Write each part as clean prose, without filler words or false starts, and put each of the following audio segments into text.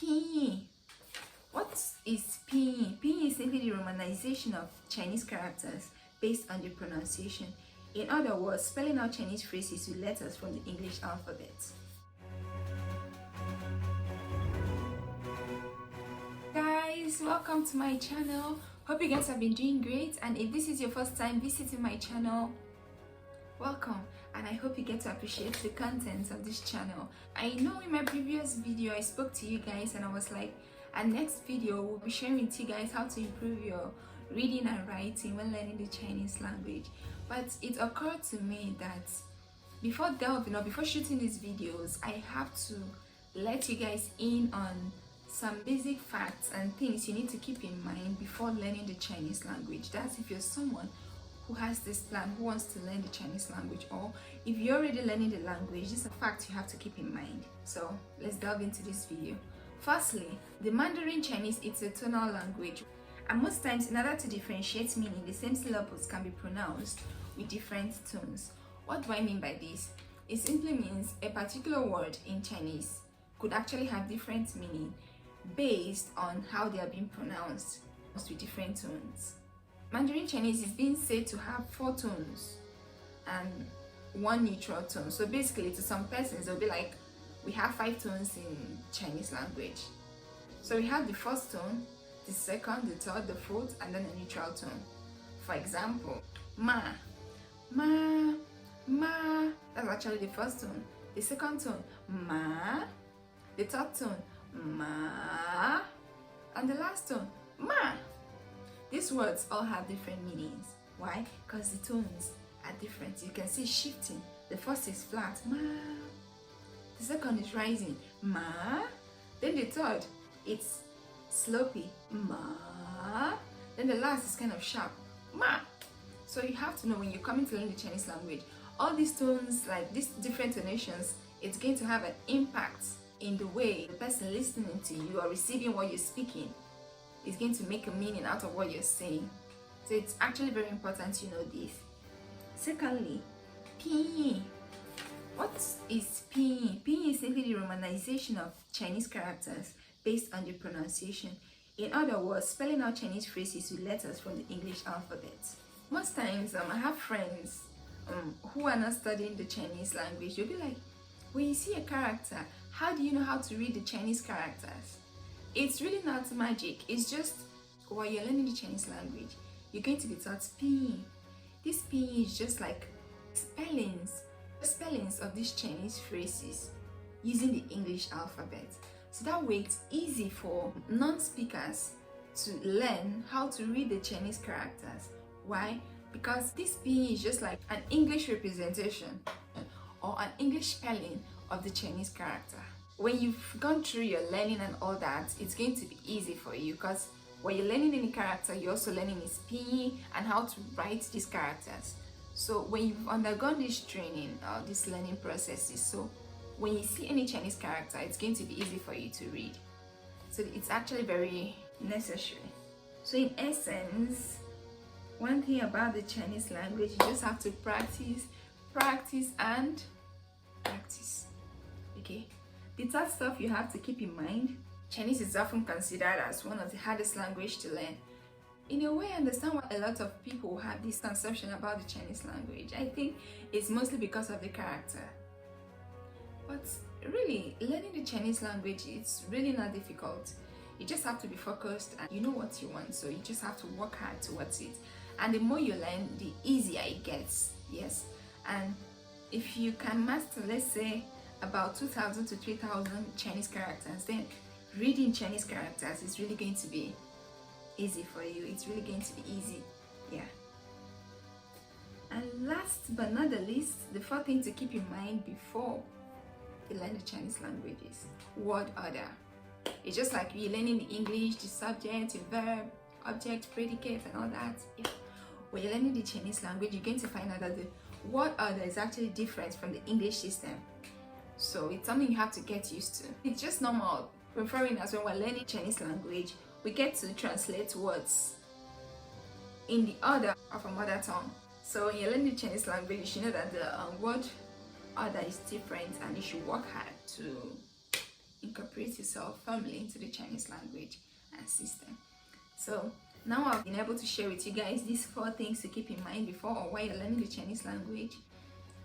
Pinyin. What is pinyin? Pinyin is simply the romanization of Chinese characters based on the pronunciation. In other words, spelling out Chinese phrases with letters from the English alphabet. Guys, welcome to my channel. Hope you guys have been doing great, and if this is your first time visiting my channel, welcome, and I hope you get to appreciate the content of this channel. I know in my previous video I spoke to you guys and I was like, our next video will be sharing with you guys how to improve your reading and writing when learning the Chinese language. But it occurred to me that before delving or before shooting these videos, I have to let you guys in on some basic facts and things you need to keep in mind before learning the Chinese language. That's if you're someone who has this plan, who wants to learn the Chinese language, or if you're already learning the language, these are facts you have to keep in mind. So let's delve into this video. Firstly, the Mandarin Chinese, it's a tonal language, and most times in order to differentiate meaning, the same syllables can be pronounced with different tones. What do I mean by this? It simply means a particular word in Chinese could actually have different meaning based on how they are being pronounced with different tones. Mandarin Chinese is being said to have 4 tones and 1 neutral tone. So basically, to some persons, they'll be like, we have 5 tones in Chinese language. So we have the first tone, the second, the third, the fourth, and then a neutral tone. For example, ma, ma, ma. That's actually the first tone. The second tone, ma. The third tone, ma. And the last tone, ma. These words all have different meanings. Why? Because the tones are different. You can see shifting. The first is flat, ma. The second is rising, ma. Then the third, it's slopey, ma. Then the last is kind of sharp, ma. So you have to know when you're coming to learn the Chinese language, all these tones, like these different tonations, it's going to have an impact in the way the person listening to you or receiving what you're speaking is going to make a meaning out of what you're saying. So it's actually very important you know this. Secondly, pinyin. What is pinyin? Pinyin is simply the romanization of Chinese characters based on the pronunciation. In other words, spelling out Chinese phrases with letters from the English alphabet. Most times, I have friends who are not studying the Chinese language. You'll be like, when you see a character, how do you know how to read the Chinese characters? It's really not magic. It's just while you're learning the Chinese language, you're going to be taught pinyin. This pinyin is just like spellings of these Chinese phrases using the English alphabet. So that way it's easy for non-speakers to learn how to read the Chinese characters. Why? Because this pinyin is just like an English representation or an English spelling of the Chinese character. When you've gone through your learning and all that, it's going to be easy for you, because when you're learning any character, you're also learning its pinyin and how to write these characters. So when you've undergone this training or this learning processes, so when you see any Chinese character, it's going to be easy for you to read. So it's actually very necessary. So in essence, one thing about the Chinese language, you just have to practice, and practice. Okay. The third stuff you have to keep in mind, Chinese is often considered as one of the hardest languages to learn. In a way, I understand why a lot of people have this conception about the Chinese language. I think it's mostly because of the character. But really, learning the Chinese language, it's really not difficult. You just have to be focused and you know what you want, so you just have to work hard towards it. And the more you learn, the easier it gets. Yes. And if you can master, let's say, about 2,000 to 3,000 Chinese characters, then reading Chinese characters is really going to be easy for you. It's really going to be easy. Yeah. And last but not the least, the 4th thing to keep in mind before you learn the Chinese language is word order. It's just like you're learning the English, the subject, the verb, object, predicate, and all that. Yeah. When you're learning the Chinese language, you're going to find out that the word order is actually different from the English system. So it's something you have to get used to. It's just normal. Referring as when we're learning Chinese language, we get to translate words in the order of a mother tongue. So when you're learning the Chinese language, you should know that the word order is different, and you should work hard to incorporate yourself firmly into the Chinese language and system. So now I've been able to share with you guys these 4 things to keep in mind before or while you're learning the Chinese language.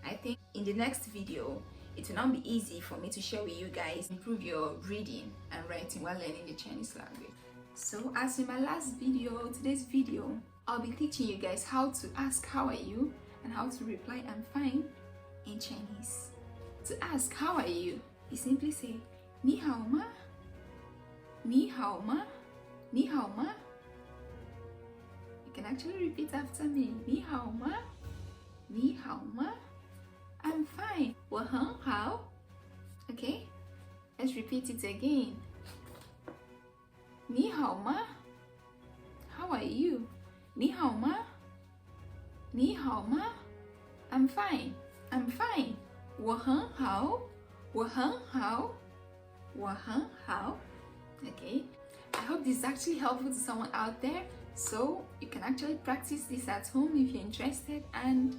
I think in the next video, it will not be easy for me to share with you guys improve your reading and writing while learning the Chinese language. So as in my last video, today's video, I'll be teaching you guys how to ask how are you and how to reply I'm fine in Chinese. To ask how are you, you simply say 你好吗?你好吗?你好吗? You can actually repeat after me. 你好吗?你好吗? I'm fine. 我很好. Okay? Let's repeat it again. 你好吗? How are you? 你好吗? 你好吗? I'm fine. I'm fine. 我很好. 我很好. 我很好. Okay? I hope this is actually helpful to someone out there. So you can actually practice this at home if you're interested, and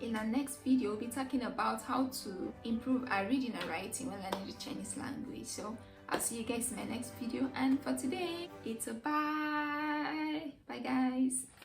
in our next video we'll be talking about how to improve our reading and writing when learning the Chinese language. So I'll see you guys in my next video, and for today it's a bye guys.